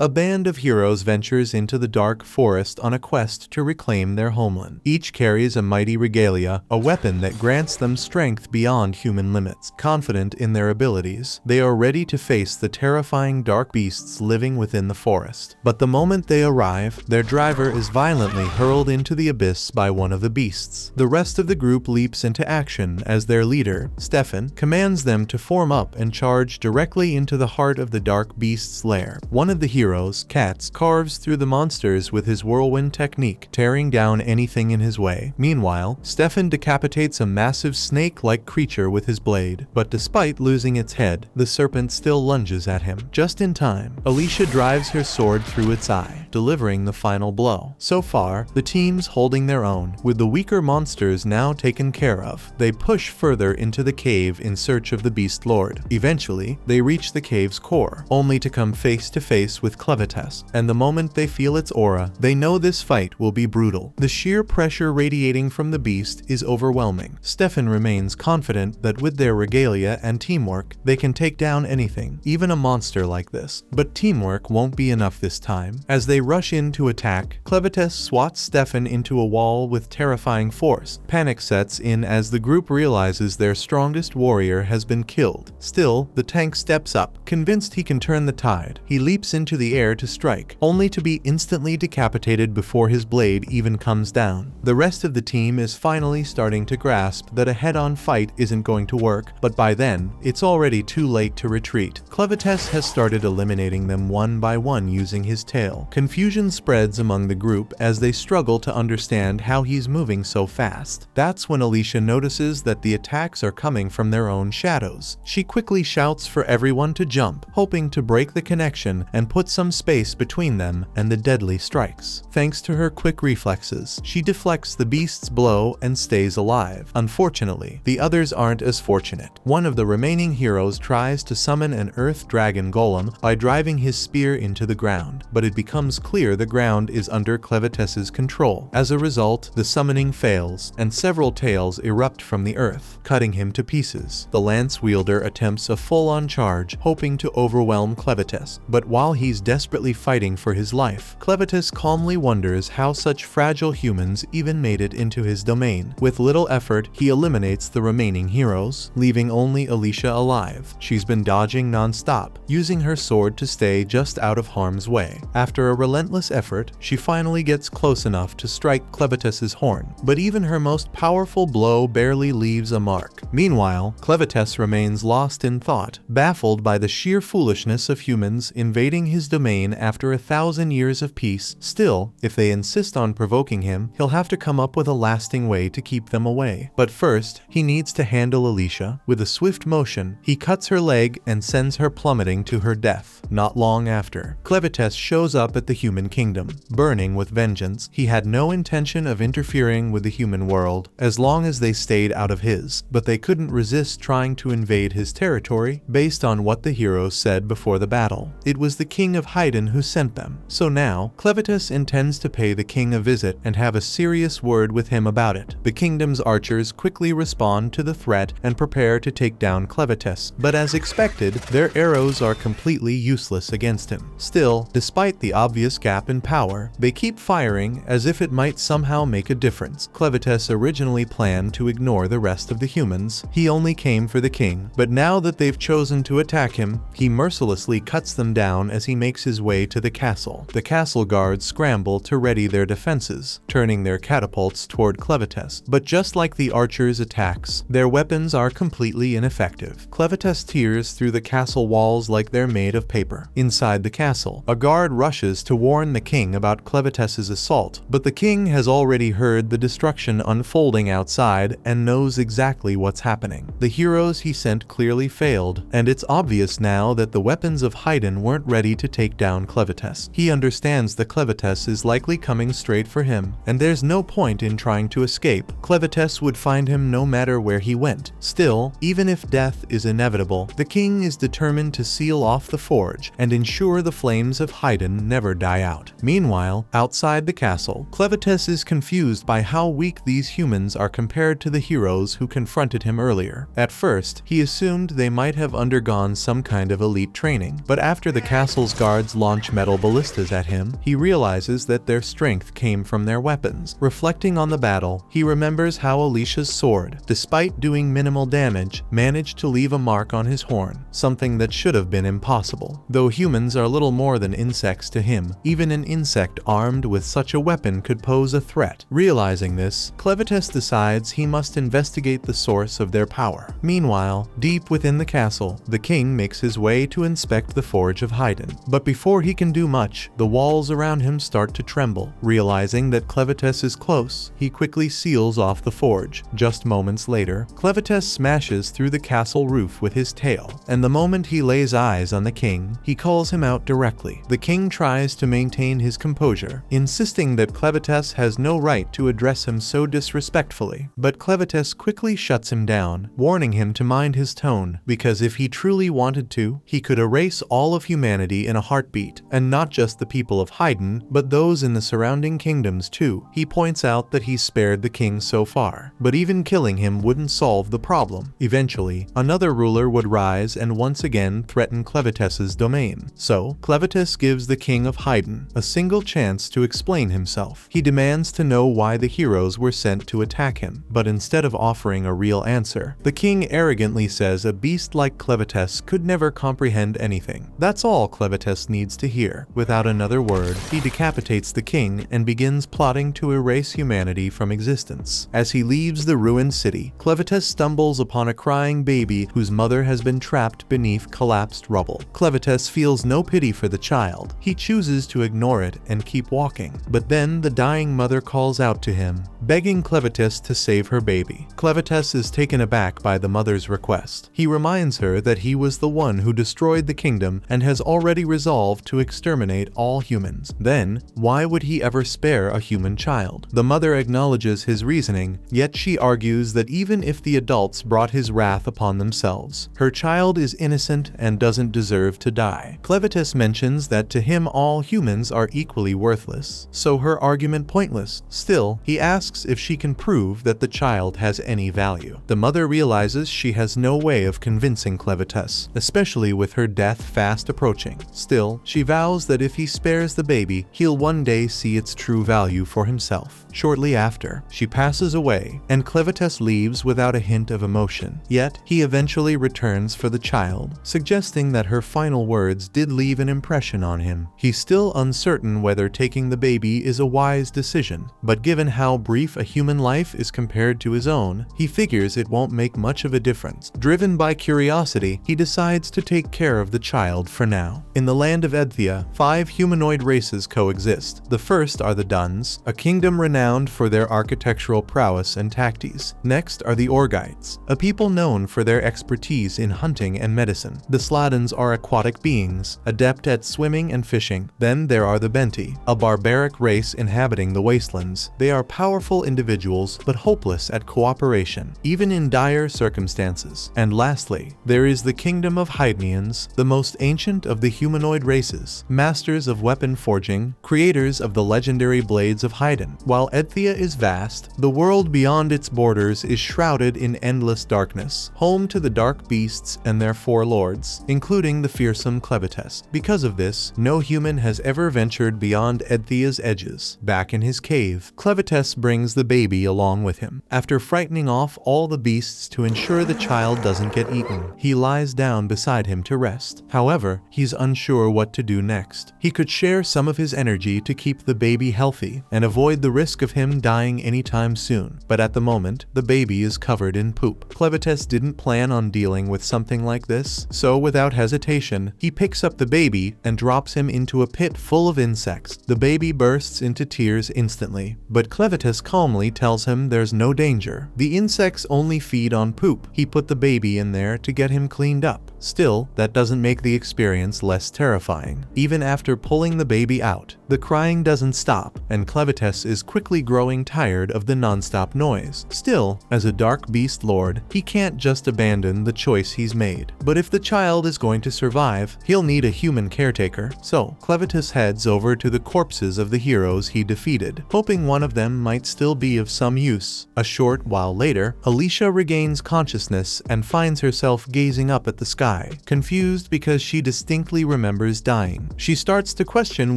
A band of heroes ventures into the dark forest on a quest to reclaim their homeland. Each carries a mighty regalia, a weapon that grants them strength beyond human limits. Confident in their abilities, they are ready to face the terrifying dark beasts living within the forest. But the moment they arrive, their driver is violently hurled into the abyss by one of the beasts. The rest of the group leaps into action as their leader, Stefan, commands them to form up and charge directly into the heart of the dark beast's lair. One of the heroes, Cats, carves through the monsters with his whirlwind technique, tearing down anything in his way. Meanwhile, Stefan decapitates a massive snake-like creature with his blade, but despite losing its head, the serpent still lunges at him. Just in time, Alicia drives her sword through its eye, delivering the final blow. So far, the team's holding their own, with the weaker monsters now taken care of. They push further into the cave in search of the Beast Lord. Eventually, they reach the cave's core, only to come face to face with Clevites, and the moment they feel its aura, they know this fight will be brutal. The sheer pressure radiating from the beast is overwhelming. Stefan remains confident that with their regalia and teamwork, they can take down anything, even a monster like this. But teamwork won't be enough this time. As they rush in to attack, Clevites swats Stefan into a wall with terrifying force. Panic sets in as the group realizes their strongest warrior has been killed. Still, the tank steps up, convinced he can turn the tide. He leaps into the air to strike, only to be instantly decapitated before his blade even comes down. The rest of the team is finally starting to grasp that a head-on fight isn't going to work, but by then, it's already too late to retreat. Clevites has started eliminating them one by one using his tail. Confusion spreads among the group as they struggle to understand how he's moving so fast. That's when Alicia notices that the attacks are coming from their own shadows. She quickly shouts for everyone to jump, hoping to break the connection and put some space between them and the deadly strikes. Thanks to her quick reflexes, she deflects the beast's blow and stays alive. Unfortunately, the others aren't as fortunate. One of the remaining heroes tries to summon an earth dragon golem by driving his spear into the ground, but it becomes clear the ground is under Clevites' control. As a result, the summoning fails, and several tails erupt from the earth, cutting him to pieces. The lance wielder attempts a full-on charge, hoping to overwhelm Clevites, but while he's desperately fighting for his life, Clevites calmly wonders how such fragile humans even made it into his domain. With little effort, he eliminates the remaining heroes, leaving only Alicia alive. She's been dodging non-stop, using her sword to stay just out of harm's way. After a relentless effort, she finally gets close enough to strike Clevites' horn, but even her most powerful blow barely leaves a mark. Meanwhile, Clevites remains lost in thought, baffled by the sheer foolishness of humans invading his domain after 1,000 years of peace. Still, if they insist on provoking him, he'll have to come up with a lasting way to keep them away. But first, he needs to handle Alicia. With a swift motion, he cuts her leg and sends her plummeting to her death. Not long after, Clevites shows up at the human kingdom. Burning with vengeance, he had no intention of interfering with the human world, as long as they stayed out of his, but they couldn't resist trying to invade his territory based on what the heroes said before the battle. It was the king of Haydn who sent them. So now, Clevites intends to pay the king a visit and have a serious word with him about it. The kingdom's archers quickly respond to the threat and prepare to take down Clevites, but as expected, their arrows are completely useless against him. Still, despite the obvious gap in power, they keep firing as if it might somehow make a difference. Clevites originally planned to ignore the rest of the humans. He only came for the king, but now that they've chosen to attack him, he mercilessly cuts them down as he makes his way to the castle. The castle guards scramble to ready their defenses, turning their catapults toward Clevites. But just like the archers' attacks, their weapons are completely ineffective. Clevites tears through the castle walls like they're made of paper. Inside the castle, a guard rushes to warn the king about Clevites' assault, but the king has already heard the destruction unfolding outside and knows exactly what's happening. The heroes he sent clearly failed, and it's obvious now that the weapons of Haydn weren't ready to take down Clevites. He understands the Clevites is likely coming straight for him, and there's no point in trying to escape. Clevites would find him no matter where he went. Still, even if death is inevitable, the king is determined to seal off the forge and ensure the flames of Haydn never die out. Meanwhile, outside the castle, Clevites is confused by how weak these humans are compared to the heroes who confronted him earlier. At first, he assumed they might have undergone some kind of elite training, but after the castle's guards launch metal ballistas at him, he realizes that their strength came from their weapons. Reflecting on the battle, he remembers how Alicia's sword, despite doing minimal damage, managed to leave a mark on his horn, something that should have been impossible. Though humans are little more than insects to him, even an insect armed with such a weapon could pose a threat. Realizing this, Clevitus decides he must investigate the source of their power. Meanwhile, deep within the castle, the king makes his way to inspect the Forge of Haydn. But before he can do much, the walls around him start to tremble. Realizing that Clevitus is close, he quickly seals off the forge. Just moments later, Clevitus smashes through the castle roof with his tail, and the moment he lays eyes on the king, he calls him out directly. The king tries to maintain his composure, insisting that Clevitus has no right to address him so disrespectfully. But Clevitus quickly shuts him down, warning him to mind his tone, because if he truly wanted to, he could erase all of humanity in a heartbeat, and not just the people of Haydn, but those in the surrounding kingdoms too. He points out that he spared the king so far, but even killing him wouldn't solve the problem. Eventually, another ruler would rise and once again threaten Clevitus's domain. So, Clevitus gives the king of Haydn a single chance to explain himself. He demands to know why the heroes were sent to attack him, but instead of offering a real answer, the king arrogantly says a beast like Clevitus could never comprehend anything. That's all Clevitus needs to hear. Without another word, he decapitates the king and begins plotting to erase humanity from existence. As he leaves the ruined city, Clevitus stumbles upon a crying baby whose mother has been trapped beneath collapsed rubble. Clevitus feels no pity for the child. He chooses to ignore it and keep walking. But then the dying mother calls out to him, begging Clevitus to save her baby. Clevitus is taken aback by the mother's request. He reminds her that he was the one who destroyed the kingdom and has already resolved to exterminate all humans. Then, why would he ever spare a human child? The mother acknowledges his reasoning, yet she argues that even if the adults brought his wrath upon themselves, her child is innocent and doesn't deserve to die. Clevitus mentions that to him all humans are equally worthless, so her argument pointless. Still, he asks if she can prove that the child has any value. The mother realizes she has no way of convincing Clevitus, especially with her death fast approaching. Still, she vows that if he spares the baby, he'll one day see its true value for himself. Shortly after, she passes away, and Clevitus leaves without a hint of emotion. Yet, he eventually returns for the child, suggesting that her final words did leave an impression on him. He's still uncertain whether taking the baby is a wise decision, but given how brief a human life is compared to his own, he figures it won't make much of a difference. Driven by curiosity, he decides to take care of the child for now. In the land of Edthia, 5 humanoid races coexist. The first are the Duns, a kingdom renowned for their architectural prowess and tactics. Next are the Orgites, a people known for their expertise in hunting and medicine. The Sladens are aquatic beings, adept at swimming and fishing. Then there are the Benti, a barbaric race inhabiting the wastelands. They are powerful individuals, but hopeless at cooperation, even in dire circumstances. And lastly, there is the kingdom of Haydnians, the most ancient of the humanoid races, masters of weapon forging, creators of the legendary blades of Haydn. While Edthia is vast, the world beyond its borders is shrouded in endless darkness, home to the dark beasts and their 4 lords, including the fearsome Clevitus. Because of this, no human has ever ventured beyond Edthia's edges. Back in his cave, Clevitus brings the baby along with him. After frightening off all the beasts to ensure the child doesn't get eaten, he lies down beside him to rest. However, he's unsure what to do next. He could share some of his energy to keep the baby healthy and avoid the risk of him dying anytime soon. But at the moment, the baby is covered in poop. Clevitus didn't plan on dealing with something like this, so without hesitation, he picks up the baby and drops him into a pit full of insects. The baby bursts into tears instantly, but Clevitus calmly tells him there's no danger. The insects only feed on poop. He put the baby in there to get him cleaned up. Still, that doesn't make the experience less terrifying. Even after pulling the baby out, the crying doesn't stop, and Clevitus is quickly growing tired of the non-stop noise. Still, as a dark beast lord, he can't just abandon the choice he's made. But if the child is going to survive, he'll need a human caretaker. So, Clevitus heads over to the corpses of the heroes he defeated, hoping one of them might still be of some use. A short while later, Alicia regains consciousness and finds herself gazing up at the sky. die, confused because she distinctly remembers dying. She starts to question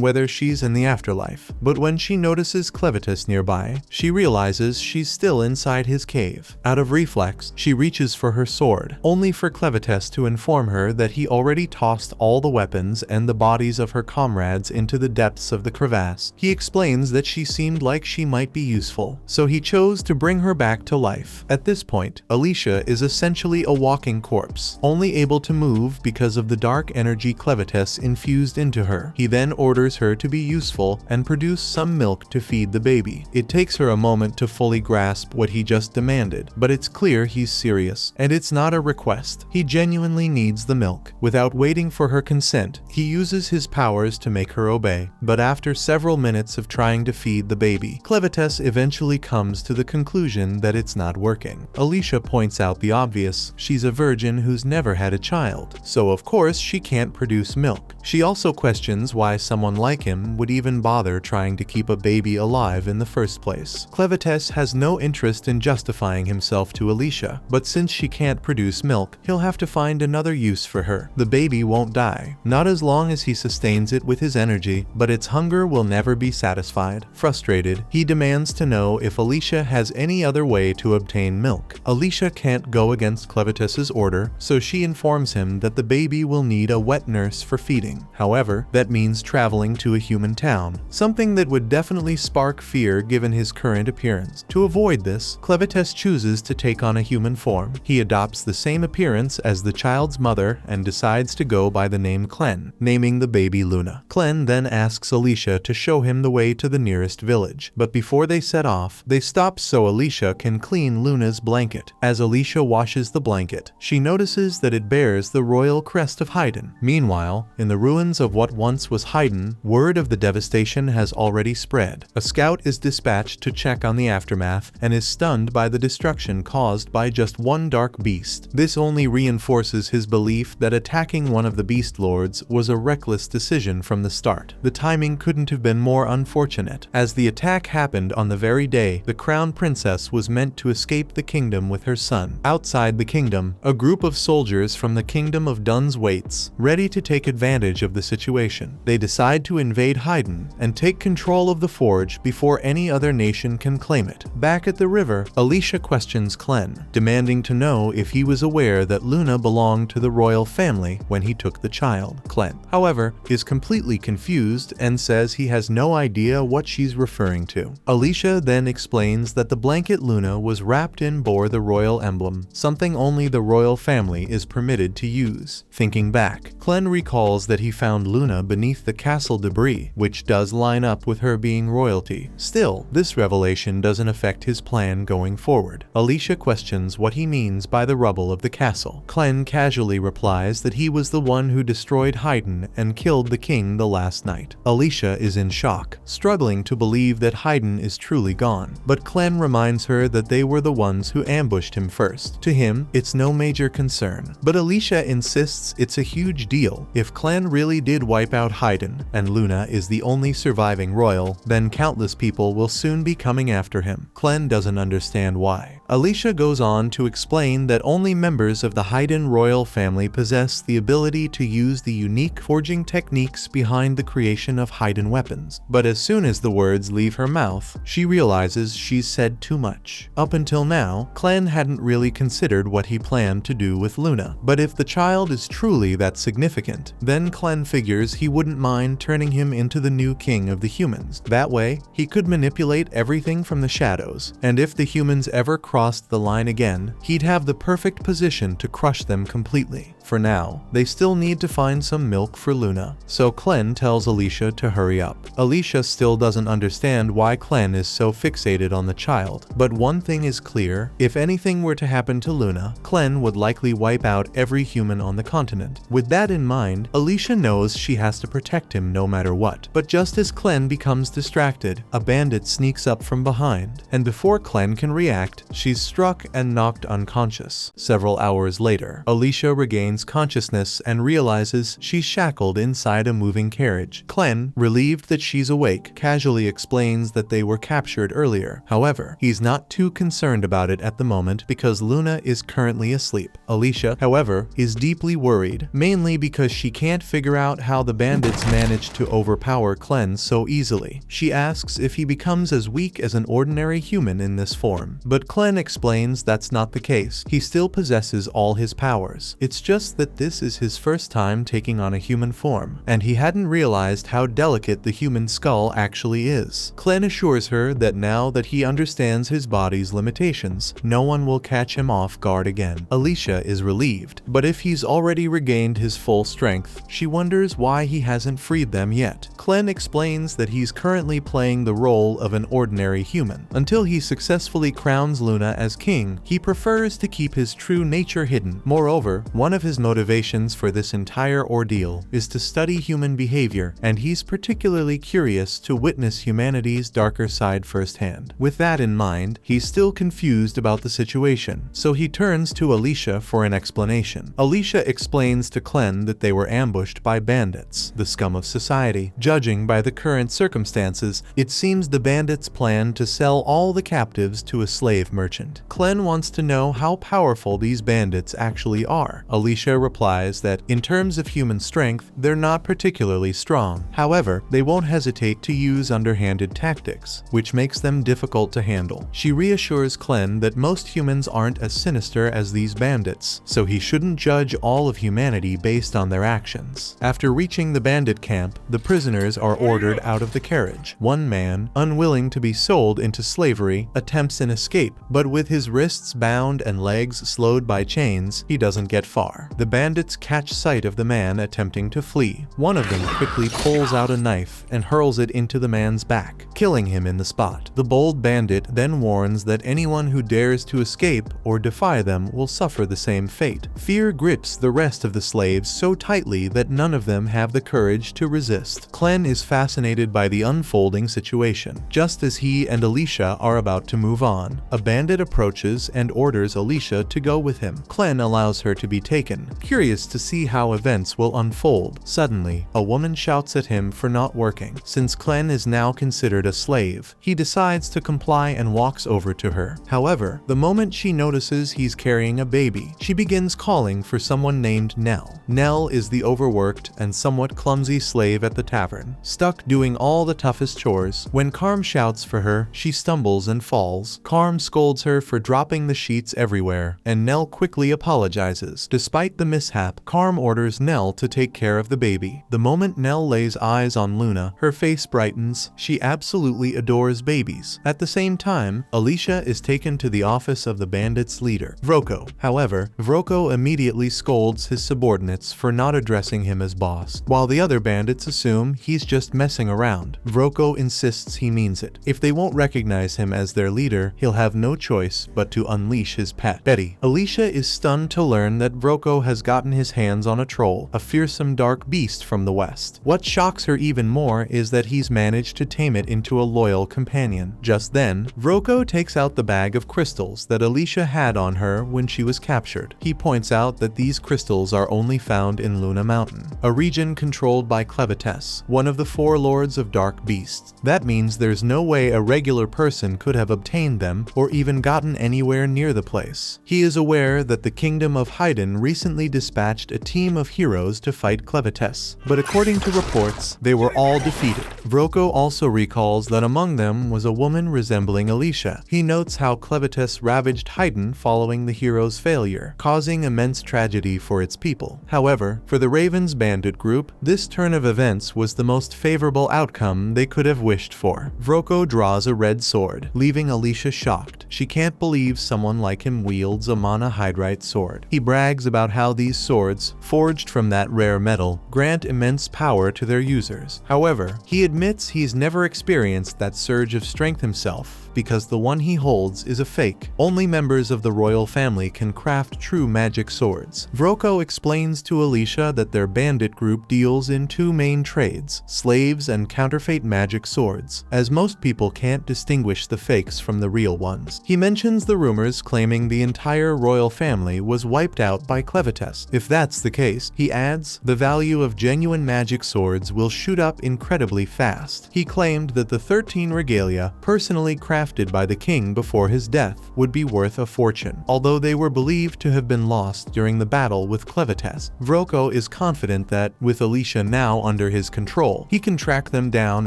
whether she's in the afterlife, but when she notices Clevitus nearby, she realizes she's still inside his cave. Out of reflex, she reaches for her sword, only for Clevitus to inform her that he already tossed all the weapons and the bodies of her comrades into the depths of the crevasse. He explains that she seemed like she might be useful, so he chose to bring her back to life. At this point, Alicia is essentially a walking corpse, only able to move because of the dark energy Clevitus infused into her. He then orders her to be useful and produce some milk to feed the baby. It takes her a moment to fully grasp what he just demanded, but it's clear he's serious, and it's not a request. He genuinely needs the milk. Without waiting for her consent, he uses his powers to make her obey. But after several minutes of trying to feed the baby, Clevitus eventually comes to the conclusion that it's not working. Alicia points out the obvious: she's a virgin who's never had a child, so of course she can't produce milk. She also questions why someone like him would even bother trying to keep a baby alive in the first place. Clevitus has no interest in justifying himself to Alicia, but since she can't produce milk, he'll have to find another use for her. The baby won't die, not as long as he sustains it with his energy, but its hunger will never be satisfied. Frustrated, he demands to know if Alicia has any other way to obtain milk. Alicia can't go against Clevitus's order, so she informs him that the baby will need a wet nurse for feeding. However, that means traveling to a human town, something that would definitely spark fear given his current appearance. To avoid this, Clevitus chooses to take on a human form. He adopts the same appearance as the child's mother and decides to go by the name Clen, naming the baby Luna. Clen then asks Alicia to show him the way to the nearest village, but before they set off, they stop so Alicia can clean Luna's blanket. As Alicia washes the blanket, she notices that it bears the royal crest of Haydn. Meanwhile, in the ruins of what once was Haydn, word of the devastation has already spread. A scout is dispatched to check on the aftermath and is stunned by the destruction caused by just one dark beast. This only reinforces his belief that attacking one of the beast lords was a reckless decision from the start. The timing couldn't have been more unfortunate, as the attack happened on the very day the crown princess was meant to escape the kingdom with her son. Outside the kingdom, a group of soldiers from the kingdom of Duns waits, ready to take advantage of the situation. They decide to invade Haydn and take control of the forge before any other nation can claim it. Back at the river, Alicia questions Clen, demanding to know if he was aware that Luna belonged to the royal family when he took the child. Clen, however, is completely confused and says he has no idea what she's referring to. Alicia then explains that the blanket Luna was wrapped in bore the royal emblem, something only the royal family is permitted to use. Thinking back, Clen recalls that he found Luna beneath the castle debris, which does line up with her being royalty. Still, this revelation doesn't affect his plan going forward. Alicia questions what he means by the rubble of the castle. Clen casually replies that he was the one who destroyed Haydn and killed the king the last night. Alicia is in shock, struggling to believe that Haydn is truly gone, but Clen reminds her that they were the ones who ambushed him first. To him, it's no major concern, but Alicia insists it's a huge deal. If Clen really did wipe out Haydn, and Luna is the only surviving royal, then countless people will soon be coming after him. Clen doesn't understand why. Alicia goes on to explain that only members of the Haydn royal family possess the ability to use the unique forging techniques behind the creation of Haydn weapons. But as soon as the words leave her mouth, she realizes she's said too much. Up until now, Clen hadn't really considered what he planned to do with Luna. But if the child is truly that significant, then Clen figures he wouldn't mind turning him into the new king of the humans. That way, he could manipulate everything from the shadows, and if the humans ever crossed the line again, he'd have the perfect position to crush them completely. For now, they still need to find some milk for Luna, so Clen tells Alicia to hurry up. Alicia still doesn't understand why Clen is so fixated on the child, but one thing is clear: if anything were to happen to Luna, Clen would likely wipe out every human on the continent. With that in mind, Alicia knows she has to protect him no matter what. But just as Clen becomes distracted, a bandit sneaks up from behind, and before Clen can react, she's struck and knocked unconscious. Several hours later, Alicia regains regains consciousness and realizes she's shackled inside a moving carriage. Clen, relieved that she's awake, casually explains that they were captured earlier. However, he's not too concerned about it at the moment because Luna is currently asleep. Alicia, however, is deeply worried, mainly because she can't figure out how the bandits managed to overpower Clen so easily. She asks if he becomes as weak as an ordinary human in this form, but Clen explains that's not the case. He still possesses all his powers. It's just that this is his first time taking on a human form, and he hadn't realized how delicate the human skull actually is. Clen assures her that now that he understands his body's limitations, no one will catch him off guard again. Alicia is relieved, but if he's already regained his full strength, she wonders why he hasn't freed them yet. Clen explains that he's currently playing the role of an ordinary human. Until he successfully crowns Luna as king, he prefers to keep his true nature hidden. Moreover, one of his motivations for this entire ordeal is to study human behavior, and he's particularly curious to witness humanity's darker side firsthand. With that in mind, he's still confused about the situation, so he turns to Alicia for an explanation. Alicia explains to Clen that they were ambushed by bandits, the scum of society. Judging by the current circumstances, it seems the bandits plan to sell all the captives to a slave merchant. Clen wants to know how powerful these bandits actually are. Alicia replies that in terms of human strength, they're not particularly strong. However, they won't hesitate to use underhanded tactics, which makes them difficult to handle. She reassures Clen that most humans aren't as sinister as these bandits, so he shouldn't judge all of humanity based on their actions. After reaching the bandit camp, the prisoners are ordered out of the carriage. One man, unwilling to be sold into slavery, attempts an escape, but with his wrists bound and legs slowed by chains, he doesn't get far. The bandits catch sight of the man attempting to flee. One of them quickly pulls out a knife and hurls it into the man's back, killing him in the spot. The bold bandit then warns that anyone who dares to escape or defy them will suffer the same fate. Fear grips the rest of the slaves so tightly that none of them have the courage to resist. Clen is fascinated by the unfolding situation. Just as he and Alicia are about to move on, a bandit approaches and orders Alicia to go with him. Clen allows her to be taken, curious to see how events will unfold. Suddenly, a woman shouts at him for not working. Since Clen is now considered a slave, he decides to comply and walks over to her. However, the moment she notices he's carrying a baby, she begins calling for someone named Nell. Nell is the overworked and somewhat clumsy slave at the tavern, stuck doing all the toughest chores. When Carm shouts for her, she stumbles and falls. Carm scolds her for dropping the sheets everywhere, and Nell quickly apologizes. Despite the mishap, Carm orders Nell to take care of the baby. The moment Nell lays eyes on Luna, her face brightens. She absolutely adores babies. At the same time, Alicia is taken to the office of the bandits' leader, Vroko. However, Vroko immediately scolds his subordinates for not addressing him as boss, while the other bandits assume he's just messing around. Vroko insists he means it. If they won't recognize him as their leader, he'll have no choice but to unleash his pet, Betty. Alicia is stunned to learn that Vroko has gotten his hands on a troll, a fearsome dark beast from the west. What shocks her even more is that he's managed to tame it into a loyal companion. Just then, Vroko takes out the bag of crystals that Alicia had on her when she was captured. He points out that these crystals are only found in Luna Mountain, a region controlled by Clevites, one of the 4 lords of dark beasts. That means there's no way a regular person could have obtained them or even gotten anywhere near the place. He is aware that the kingdom of Haydn recently dispatched a team of heroes to fight Clevites, but according to reports, they were all defeated. Vroko also recalls that among them was a woman resembling Alicia. He notes how Clevites ravaged Haydn following the heroes' failure, causing immense tragedy for its people. However, for the Ravens bandit group, this turn of events was the most favorable outcome they could have wished for. Vroko draws a red sword, leaving Alicia shocked. She can't believe someone like him wields a monohydrite sword. He brags about how these swords, forged from that rare metal, grant immense power to their users. However, he admits he's never experienced that surge of strength himself, because the one he holds is a fake. Only members of the royal family can craft true magic swords. Vroko explains to Alicia that their bandit group deals in two main trades, slaves and counterfeit magic swords, as most people can't distinguish the fakes from the real ones. He mentions the rumors claiming the entire royal family was wiped out by Clevites. If that's the case, he adds, the value of genuine magic swords will shoot up incredibly fast. He claimed that the 13 regalia, personally crafted by the king before his death, would be worth a fortune, although they were believed to have been lost during the battle with Clevites. Vroko is confident that, with Alicia now under his control, he can track them down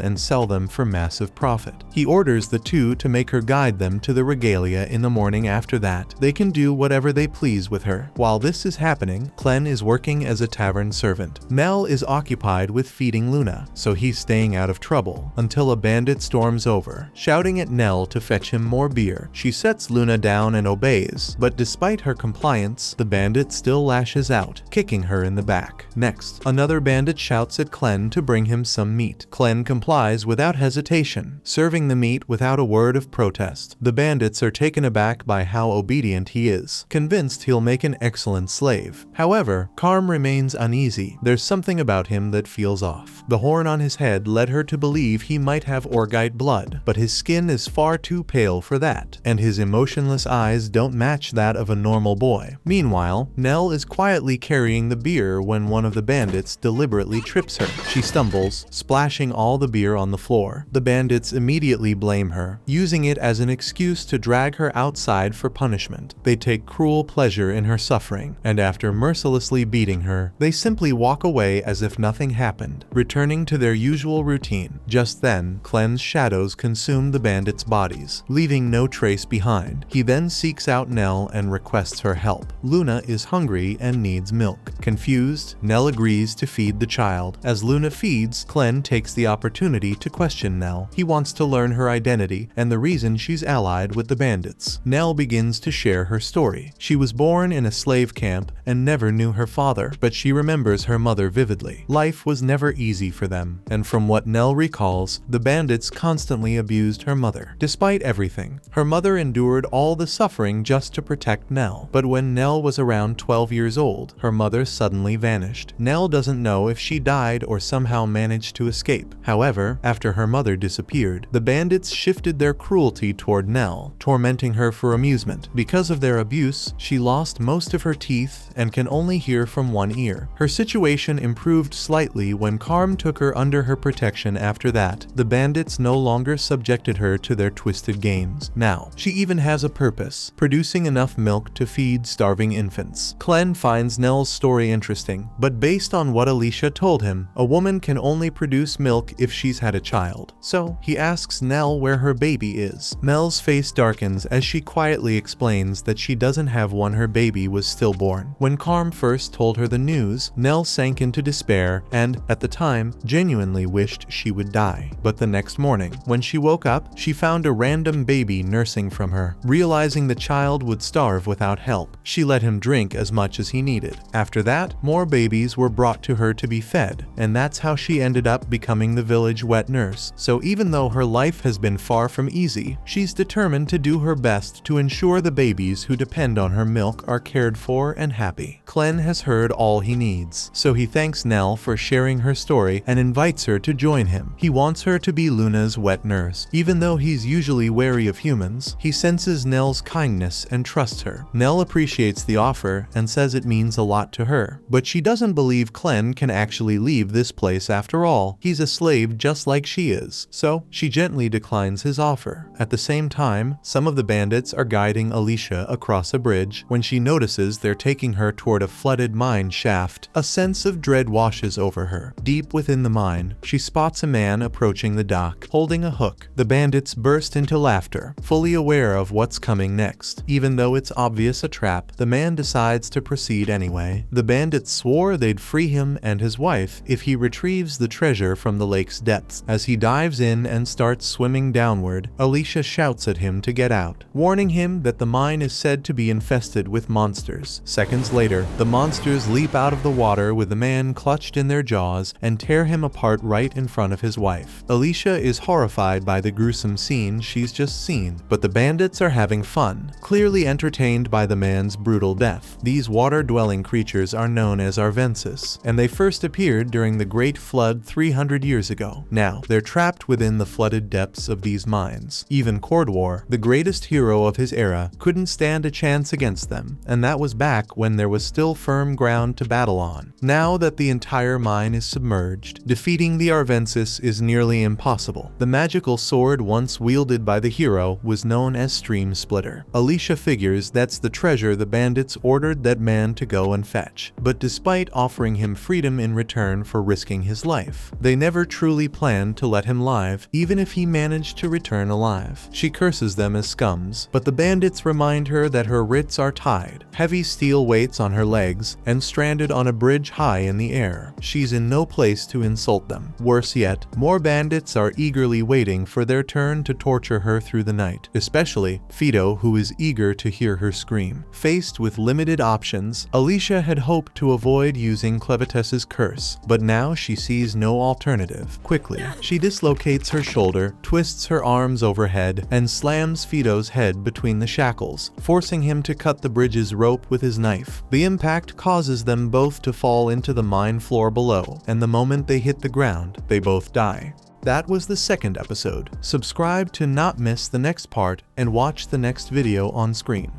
and sell them for massive profit. He orders the two to make her guide them to the regalia in the morning after that. They can do whatever they please with her. While this is happening, Clem is working as a tavern servant. Nell is occupied with feeding Luna, so he's staying out of trouble, until a bandit storms over, shouting at Nell to fetch him more beer. She sets Luna down and obeys, but despite her compliance, the bandit still lashes out, kicking her in the back. Next, another bandit shouts at Clem to bring him some meat. Clem complies without hesitation, serving the meat without a word of protest. The bandits are taken aback by how obedient he is, convinced he'll make an excellent slave. However, Karm remains uneasy. There's something about him that feels off. The horn on his head led her to believe he might have Orgite blood, but his skin is far too pale for that, and his emotionless eyes don't match that of a normal boy. Meanwhile, Nell is quietly carrying the beer when one of the bandits deliberately trips her. She stumbles, splashing all the beer on the floor. The bandits immediately blame her, using it as an excuse to drag her outside for punishment. They take cruel pleasure in her suffering, and after mercilessly beating her, they simply walk away as if nothing happened, returning to their usual routine. Just then, Clem's shadows consume the bandits' bodies, leaving no trace behind. He then seeks out Nell and requests her help. Luna is hungry and needs milk. Confused, Nell agrees to feed the child. As Luna feeds, Clem takes the opportunity to question Nell. He wants to learn her identity and the reason she's allied with the bandits. Nell begins to share her story. She was born in a slave camp and never knew her father, but she remembers her mother vividly. Life was never easy for them, and from what Nell recalls, the bandits constantly abused her mother. Despite everything, her mother endured all the suffering just to protect Nell. But when Nell was around 12 years old, her mother suddenly vanished. Nell doesn't know if she died or somehow managed to escape. However, after her mother disappeared, the bandits shifted their cruelty toward Nell, tormenting her for amusement. Because of their abuse, she lost most of her teeth and can only hear from one ear. Her situation improved slightly when Karm took her under her protection. After that, the bandits no longer subjected her to their twisted games. Now, she even has a purpose, producing enough milk to feed starving infants. Clem finds Nell's story interesting, but based on what Alicia told him, a woman can only produce milk if she's had a child. So, he asks Nell where her baby is. Nell's face darkens as she quietly explains that she doesn't have one, her baby was stillborn. When Karm first told her the news, Nell sank into despair and, at the time, genuinely wished she would die. But the next morning, when she woke up, she found a random baby nursing from her. Realizing the child would starve without help, she let him drink as much as he needed. After that, more babies were brought to her to be fed, and that's how she ended up becoming the village wet nurse. So even though her life has been far from easy, she's determined to do her best to ensure the babies who depend on her milk are cared for and happy. Clem has heard all he needs, so he thanks Nell for sharing her story and invites her to join him. He wants her to be Luna's wet nurse. Even though he's usually wary of humans, he senses Nell's kindness and trusts her. Nell appreciates the offer and says it means a lot to her, but she doesn't believe Clem can actually leave this place after all. He's a slave just like she is, so she gently declines his offer. At the same time, some of the bandits are guiding Alicia across a bridge. When she notices they're taking her toward a flooded mine shaft, a sense of dread washes over her. Deep within the mine, she spots a man approaching the dock, holding a hook. The bandits burst into laughter, fully aware of what's coming next. Even though it's obvious a trap, the man decides to proceed anyway. The bandits swore they'd free him and his wife if he retrieves the treasure from the lake's depths. As he dives in and starts swimming downward, Alicia shouts at him to get out, warning him that the mine is said to be infested with monsters. Seconds later, the monsters leap out of the water with the man clutched in their jaws and tear him apart right in front of his wife. Alicia is horrified by the gruesome scene scene she's just seen, but the bandits are having fun, clearly entertained by the man's brutal death. These water-dwelling creatures are known as arvensis, and they first appeared during the Great Flood 300 years ago. Now, they're trapped within the flooded depths of these mines. Even Cordwar, the greatest hero of his era, couldn't stand a chance against them, and that was back when there was still firm ground to battle on. Now that the entire mine is submerged, defeating the arvensis is nearly impossible. The magical sword once wielded by the hero was known as Stream Splitter. Alicia figures that's the treasure the bandits ordered that man to go and fetch, but despite offering him freedom in return for risking his life, they never truly planned to let him live, even if he managed to return alive. She curses them as scums, but the bandits remind her that her wrists are tied, heavy steel weights on her legs, and stranded on a bridge high in the air. She's in no place to insult them. Worse yet, more bandits are eagerly waiting for their turn to torture her through the night, especially Fido, who is eager to hear her scream. Faced with limited options, Alicia had hoped to avoid using Clevitess's curse, but now she sees no alternative. Quickly, she dislocates her shoulder, twists her arms overhead, and slams Fido's head between the shackles, forcing him to cut the bridge's rope with his knife. The impact causes them both to fall into the mine floor below, and the moment they hit the ground, they both die. That was the second episode. Subscribe to not miss the next part and watch the next video on screen.